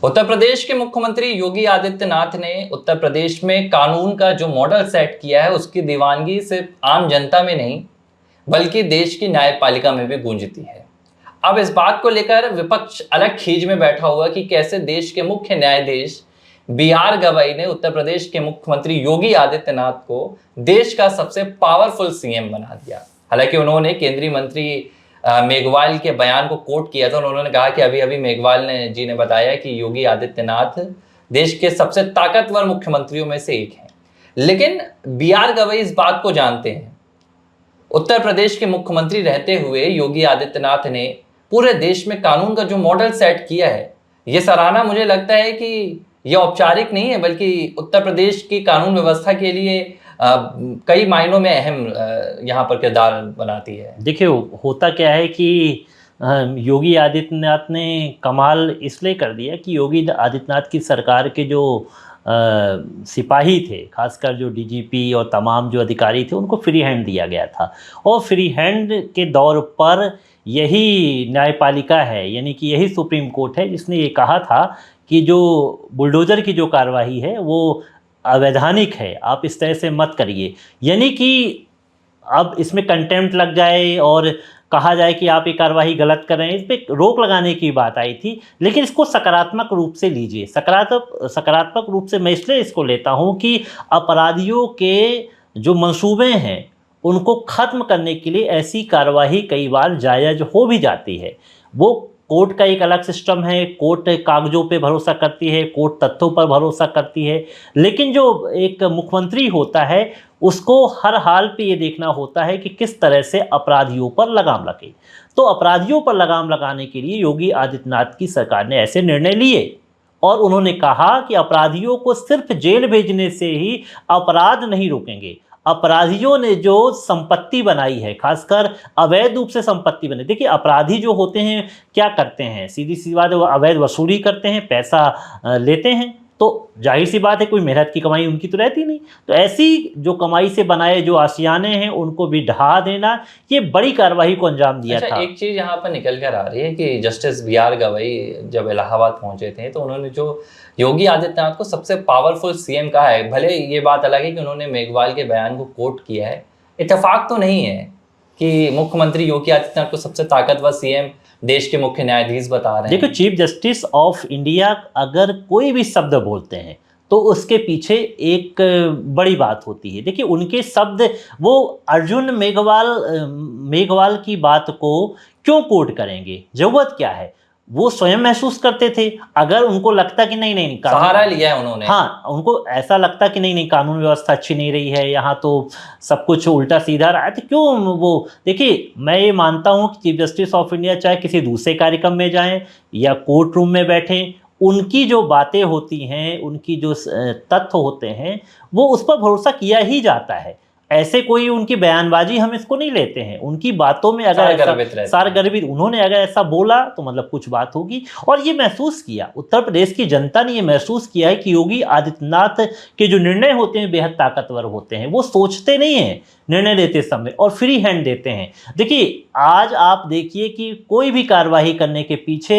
उत्तर प्रदेश के मुख्यमंत्री योगी आदित्यनाथ ने उत्तर प्रदेश में कानून का जो मॉडल सेट किया है उसकी दीवानगी सिर्फ आम जनता में नहीं बल्कि देश की न्यायपालिका में भी गूंजती है। अब इस बात को लेकर विपक्ष अलग खींच में बैठा हुआ कि कैसे देश के मुख्य न्यायाधीश बी आर गवई ने उत्तर प्रदेश के मुख्यमंत्री योगी आदित्यनाथ को देश का सबसे पावरफुल सीएम बना दिया। हालांकि उन्होंने केंद्रीय मंत्री मेघवाल के बयान को कोट किया था। उन्होंने कहा कि अभी अभी मेघवाल ने बताया कि योगी आदित्यनाथ देश के सबसे ताकतवर मुख्यमंत्रियों में से एक हैं। लेकिन बी आर गवई इस बात को जानते हैं। उत्तर प्रदेश के मुख्यमंत्री रहते हुए योगी आदित्यनाथ ने पूरे देश में कानून का जो मॉडल सेट किया है, ये सराहना मुझे लगता है कि यह औपचारिक नहीं है बल्कि उत्तर प्रदेश की कानून व्यवस्था के लिए कई मायनों में अहम यहाँ पर किरदार बनाती है। देखिए, होता क्या है कि योगी आदित्यनाथ ने कमाल इसलिए कर दिया कि योगी आदित्यनाथ की सरकार के जो सिपाही थे, खासकर जो डीजीपी और तमाम जो अधिकारी थे, उनको फ्री हैंड दिया गया था। और फ्री हैंड के दौर पर यही न्यायपालिका है, यानी कि यही सुप्रीम कोर्ट है जिसने ये कहा था कि जो बुलडोज़र की जो कार्रवाई है वो अवैधानिक है, आप इस तरह से मत करिए। यानी कि अब इसमें कंटेम्प्ट लग जाए और कहा जाए कि आप ये कार्रवाई गलत कर रहे हैं, इस पर रोक लगाने की बात आई थी। लेकिन इसको सकारात्मक रूप से लीजिए। सकारात्मक रूप से मैं इसलिए इसको लेता हूँ कि अपराधियों के जो मंसूबे हैं उनको ख़त्म करने के लिए ऐसी कार्रवाई कई बार जायज़ हो भी जाती है। वो कोर्ट का एक अलग सिस्टम है, कोर्ट कागज़ों पे भरोसा करती है, कोर्ट तथ्यों पर भरोसा करती है। लेकिन जो एक मुख्यमंत्री होता है उसको हर हाल पे ये देखना होता है कि किस तरह से अपराधियों पर लगाम लगे। तो अपराधियों पर लगाम लगाने के लिए योगी आदित्यनाथ की सरकार ने ऐसे निर्णय लिए और उन्होंने कहा कि अपराधियों को सिर्फ जेल भेजने से ही अपराध नहीं रुकेंगे। अपराधियों ने जो संपत्ति बनाई है, खासकर अवैध रूप से संपत्ति बनाई, देखिए अपराधी जो होते हैं क्या करते हैं, सीधी सी बात है, वो अवैध वसूली करते हैं, पैसा लेते हैं। तो जाहिर सी बात है कोई मेहनत की कमाई उनकी तो रहती नहीं। तो ऐसी जो कमाई से बनाए जो आशियाने हैं उनको भी ढहा देना, ये बड़ी कार्रवाई को अंजाम दिया था। एक चीज़ यहाँ पर निकल कर आ रही है कि जस्टिस बी आर गवई जब इलाहाबाद पहुंचे थे तो उन्होंने जो योगी आदित्यनाथ को सबसे पावरफुल सीएम कहा है, भले ये बात अलग है कि उन्होंने मेघवाल के बयान को कोट किया है, इत्तेफाक तो नहीं है कि मुख्यमंत्री योगी आदित्यनाथ को सबसे ताकतवर सीएम देश के मुख्य न्यायाधीश बता रहे हैं। देखो, चीफ जस्टिस ऑफ इंडिया अगर कोई भी शब्द बोलते हैं तो उसके पीछे एक बड़ी बात होती है। देखिए, उनके शब्द, वो अर्जुन मेघवाल की बात को क्यों कोट करेंगे, जरूरत क्या है? वो स्वयं महसूस करते थे। अगर उनको लगता कि नहीं नहीं सहारा लिया है उन्होंने, हाँ, उनको ऐसा लगता कि नहीं नहीं कानून व्यवस्था अच्छी नहीं रही है, यहाँ तो सब कुछ उल्टा सीधा रहा है, तो क्यों वो। देखिए, मैं ये मानता हूँ कि चीफ जस्टिस ऑफ इंडिया चाहे किसी दूसरे कार्यक्रम में जाएं या कोर्ट रूम में बैठें, उनकी जो बातें होती हैं, उनकी जो तथ्य होते हैं, वो उस पर भरोसा किया ही जाता है। ऐसे कोई उनकी बयानबाजी हम इसको नहीं लेते हैं। उनकी बातों में अगर सारगर्भित उन्होंने अगर ऐसा बोला तो मतलब कुछ बात होगी। और ये महसूस किया, उत्तर प्रदेश की जनता ने ये महसूस किया है कि योगी आदित्यनाथ के जो निर्णय होते हैं बेहद ताकतवर होते हैं। वो सोचते नहीं हैं निर्णय लेते समय और फ्री हैंड देते हैं। देखिए, आज आप देखिए कि कोई भी कार्रवाई करने के पीछे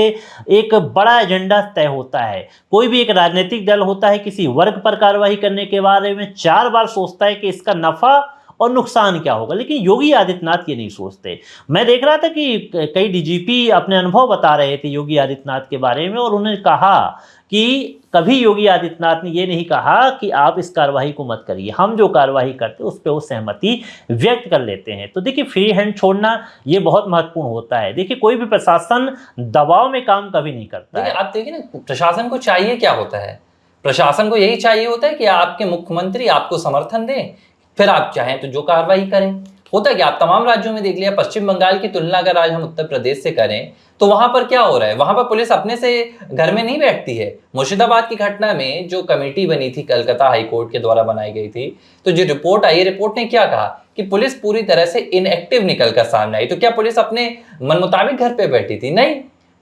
एक बड़ा एजेंडा तय होता है। कोई भी एक राजनीतिक दल होता है, किसी वर्ग पर कार्रवाई करने के बारे में 4 बार सोचता है कि इसका नफ़ा और नुकसान क्या होगा। लेकिन योगी आदित्यनाथ ये नहीं सोचते। मैं देख रहा था कि कई डीजीपी अपने अनुभव बता रहे थे योगी आदित्यनाथ के बारे में, और उन्होंने कहा कि कभी योगी आदित्यनाथ ने ये नहीं कहा कि आप इस कार्रवाई को मत करिए, हम जो कार्रवाई करते हैं उस पर वो सहमति व्यक्त कर लेते हैं। तो देखिए, फ्री हैंड छोड़ना ये बहुत महत्वपूर्ण होता है। देखिए, कोई भी प्रशासन दबाव में काम कभी नहीं करता है। आप देखिए ना, प्रशासन को चाहिए क्या होता है? प्रशासन को यही चाहिए होता है कि आपके मुख्यमंत्री आपको समर्थन दें, फिर आप चाहें तो जो कार्रवाई करें। होता है कि आप तमाम राज्यों में देख लिया, पश्चिम बंगाल की तुलना अगर आज हम उत्तर प्रदेश से करें तो वहां पर क्या हो रहा है, वहां पर पुलिस अपने से घर में नहीं बैठती है। मुर्शिदाबाद की घटना में जो कमेटी बनी थी, कलकत्ता हाईकोर्ट के द्वारा बनाई गई थी, तो जो रिपोर्ट आई, रिपोर्ट ने क्या कहा कि पुलिस पूरी तरह से इनएक्टिव निकल कर सामने आई। तो क्या पुलिस अपने मन मुताबिक घर पे बैठी थी? नहीं,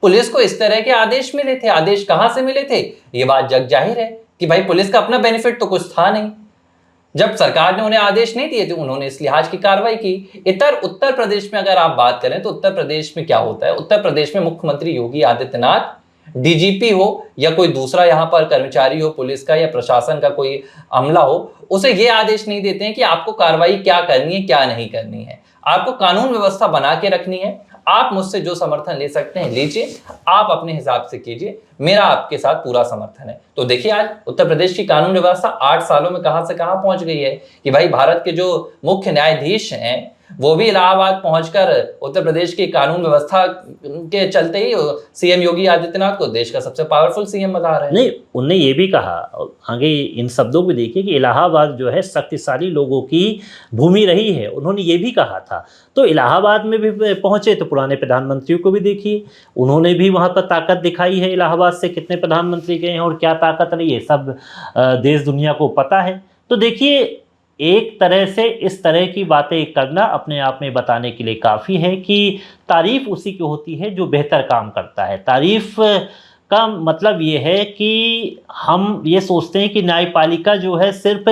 पुलिस को इस तरह के आदेश मिले थे। आदेश कहां से मिले थे? ये बात जग जाहिर है कि भाई पुलिस का अपना बेनिफिट तो कुछ था नहीं। जब सरकार ने उन्हें आदेश नहीं दिए थे, उन्होंने इस लिहाज की कार्रवाई की। इतर उत्तर प्रदेश में अगर आप बात करें तो उत्तर प्रदेश में क्या होता है, उत्तर प्रदेश में मुख्यमंत्री योगी आदित्यनाथ डीजीपी हो या कोई दूसरा यहाँ पर कर्मचारी हो, पुलिस का या प्रशासन का कोई अमला हो, उसे ये आदेश नहीं देते हैं कि आपको कार्रवाई क्या करनी है, क्या नहीं करनी है। आपको कानून व्यवस्था बना के रखनी है। आप मुझसे जो समर्थन ले सकते हैं लीजिए, आप अपने हिसाब से कीजिए, मेरा आपके साथ पूरा समर्थन है। तो देखिए आज उत्तर प्रदेश की कानून व्यवस्था 8 सालों में कहां से कहां पहुंच गई है कि भाई भारत के जो मुख्य न्यायाधीश हैं वो भी इलाहाबाद पहुंचकर उत्तर प्रदेश की कानून व्यवस्था के चलते ही सीएम योगी आदित्यनाथ को देश का सबसे पावरफुल सीएम बता रहे हैं। नहीं, उनने ये भी कहा, आगे इन शब्दों को देखिए, कि इलाहाबाद जो है शक्तिशाली लोगों की भूमि रही है, उन्होंने ये भी कहा था। तो इलाहाबाद में भी पहुंचे तो पुराने प्रधानमंत्रियों को भी देखिए, उन्होंने भी वहाँ पर ताकत दिखाई है। इलाहाबाद से कितने प्रधानमंत्री गए हैं और क्या ताकत रही है, सब देश दुनिया को पता है। तो देखिए, एक तरह से इस तरह की बातें करना अपने आप में बताने के लिए काफ़ी है कि तारीफ़ उसी की होती है जो बेहतर काम करता है। तारीफ़ का मतलब ये है कि हम ये सोचते हैं कि न्यायपालिका जो है सिर्फ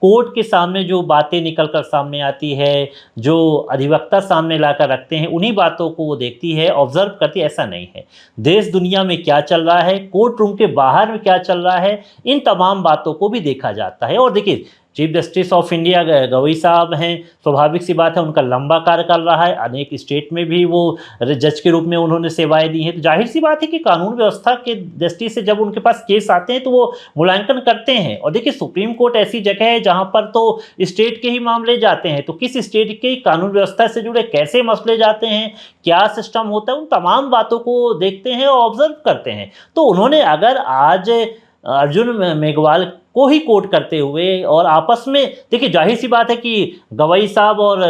कोर्ट के सामने जो बातें निकल कर सामने आती है, जो अधिवक्ता सामने लाकर रखते हैं, उन्हीं बातों को वो देखती है, ऑब्जर्व करती है। ऐसा नहीं है। देश दुनिया में क्या चल रहा है, कोर्ट रूम के बाहर में क्या चल रहा है, इन तमाम बातों को भी देखा जाता है। और देखिए, chief justice of India Gavai साहब हैं, स्वाभाविक सी बात है, उनका लंबा कार्यकाल रहा है, अनेक स्टेट में भी वो जज के रूप में उन्होंने सेवाएं दी हैं। तो जाहिर सी बात है कि कानून व्यवस्था के दृष्टि से जब उनके पास केस आते हैं तो वो मूल्यांकन करते हैं। और देखिए, सुप्रीम कोर्ट ऐसी जगह है जहां पर तो स्टेट के ही मामले जाते हैं, तो किस स्टेट के कानून व्यवस्था से जुड़े कैसे मसले जाते हैं, क्या सिस्टम होता है, उन तमाम बातों को देखते हैं और ऑब्जर्व करते हैं। तो उन्होंने अगर आज अर्जुन मेघवाल को ही कोट करते हुए और आपस में, देखिए जाहिर सी बात है कि गवई साहब और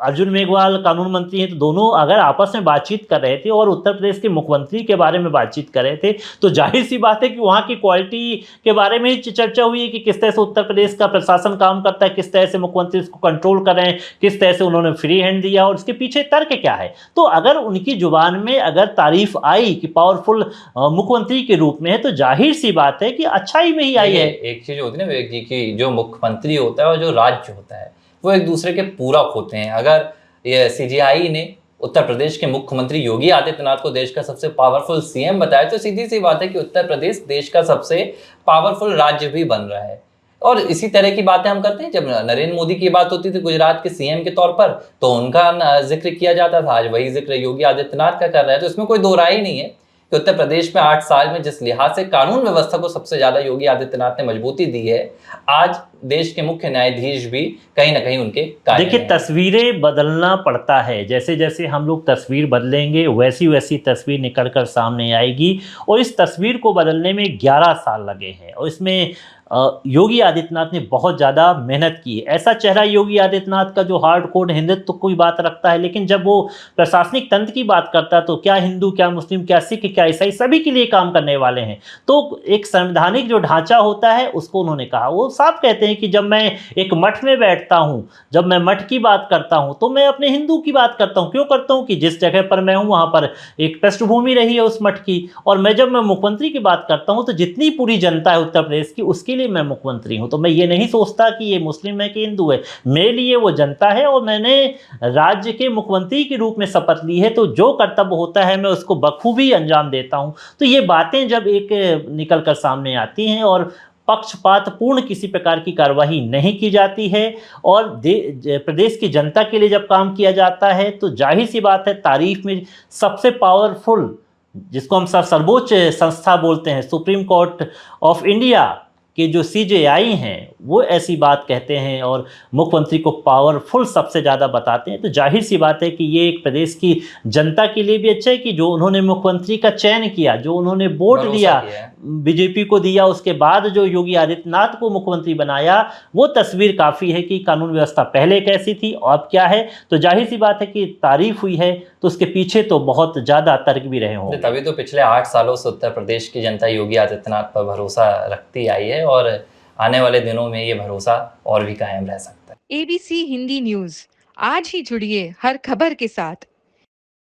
अर्जुन मेघवाल कानून मंत्री हैं, तो दोनों अगर आपस में बातचीत कर रहे थे और उत्तर प्रदेश के मुख्यमंत्री के बारे में बातचीत कर रहे थे, तो जाहिर सी बात है कि वहाँ की क्वालिटी के बारे में ही चर्चा हुई है कि किस तरह से उत्तर प्रदेश का प्रशासन काम करता है, किस तरह से मुख्यमंत्री इसको कंट्रोल कर रहे हैं, किस तरह से उन्होंने फ्री हैंड दिया और इसके पीछे तर्क क्या है। तो अगर उनकी जुबान में अगर तारीफ आई कि पावरफुल मुख्यमंत्री के रूप में है, तो जाहिर सी बात है कि अच्छाई में ही आई है। एक चीज होती है ना विवेक जी की, जो मुख्यमंत्री होता है और जो राज्य होता है वो एक दूसरे के पूरक होते हैं। अगर ये सीजेआई ने उत्तर प्रदेश के मुख्यमंत्री योगी आदित्यनाथ को देश का सबसे पावरफुल सीएम बताया, तो सीधी सी बात है कि उत्तर प्रदेश देश का सबसे पावरफुल राज्य भी बन रहा है। और इसी तरह की बातें हम करते हैं। जब नरेंद्र मोदी की बात होती थी गुजरात के सीएम के तौर पर, तो उनका जिक्र किया जाता था। आज वही जिक्र योगी आदित्यनाथ का कर रहा है। तो इसमें कोई दो राय ही नहीं है कि उत्तर प्रदेश में 8 साल में जिस लिहाज से कानून व्यवस्था को सबसे ज्यादा योगी आदित्यनाथ ने मजबूती दी है, आज देश के मुख्य न्यायाधीश भी कहीं ना कहीं उनके कार्य देखिए, तस्वीरें बदलना पड़ता है। जैसे जैसे हम लोग तस्वीर बदलेंगे वैसी वैसी तस्वीर निकल कर सामने आएगी। और इस तस्वीर को बदलने में 11 साल लगे हैं और इसमें योगी आदित्यनाथ ने बहुत ज़्यादा मेहनत की है। ऐसा चेहरा योगी आदित्यनाथ का जो हार्ड कोर हिंदुत्व की बात रखता है, लेकिन जब वो प्रशासनिक तंत्र की बात करता है तो क्या हिंदू, क्या मुस्लिम, क्या सिख, क्या ईसाई, सभी के लिए काम करने वाले हैं। तो एक संवैधानिक जो ढांचा होता है उसको उन्होंने कहा। वो साफ कहते हैं कि जब मैं एक मठ में बैठता हूँ, जब मैं मठ की बात करता हूँ, तो मैं अपने हिंदू की बात करता हूँ। क्यों करता हूँ कि जिस जगह पर मैं हूँ वहाँ पर एक पृष्ठभूमि रही है उस मठ की। और मैं जब मैं मुख्यमंत्री की बात करता हूँ तो जितनी पूरी जनता है उत्तर प्रदेश की, उसके लिए मैं मुख्यमंत्री हूं। तो मैं ये नहीं सोचता कि ये मुस्लिम है कि हिंदू है, मेरे लिए वो जनता है और मैंने राज्य के मुख्यमंत्री के रूप में शपथ ली है। तो जो कर्तव्य होता है मैं उसको बखूबी अंजाम देता हूं। तो ये बातें जब एक निकल कर सामने आती हैं और पक्षपातपूर्ण किसी प्रकार की कार्रवाई नहीं की जाती है और प्रदेश की जनता के लिए जब काम किया जाता है, तो जाहिर सी बात है तारीफ में सबसे पावरफुल, जिसको हम सर्वोच्च संस्था बोलते हैं, सुप्रीम कोर्ट ऑफ इंडिया के जो सीजेआई हैं, वो ऐसी बात कहते हैं और मुख्यमंत्री को पावरफुल सबसे ज़्यादा बताते हैं। तो जाहिर सी बात है कि ये एक प्रदेश की जनता के लिए भी अच्छा है कि जो उन्होंने मुख्यमंत्री का चयन किया, जो उन्होंने वोट दिया, बीजेपी को दिया, उसके बाद जो योगी आदित्यनाथ को मुख्यमंत्री बनाया, वो तस्वीर काफ़ी है कि कानून व्यवस्था पहले कैसी थी और अब क्या है। तो जाहिर सी बात है कि तारीफ हुई है तो उसके पीछे तो बहुत ज़्यादा तर्क भी रहे होंगे। तभी तो पिछले 8 सालों से उत्तर प्रदेश की जनता योगी आदित्यनाथ पर भरोसा रखती आई है और आने वाले दिनों में ये भरोसा और भी कायम रह सकता है। एबीसी हिंदी न्यूज, आज ही जुड़िए हर खबर के साथ।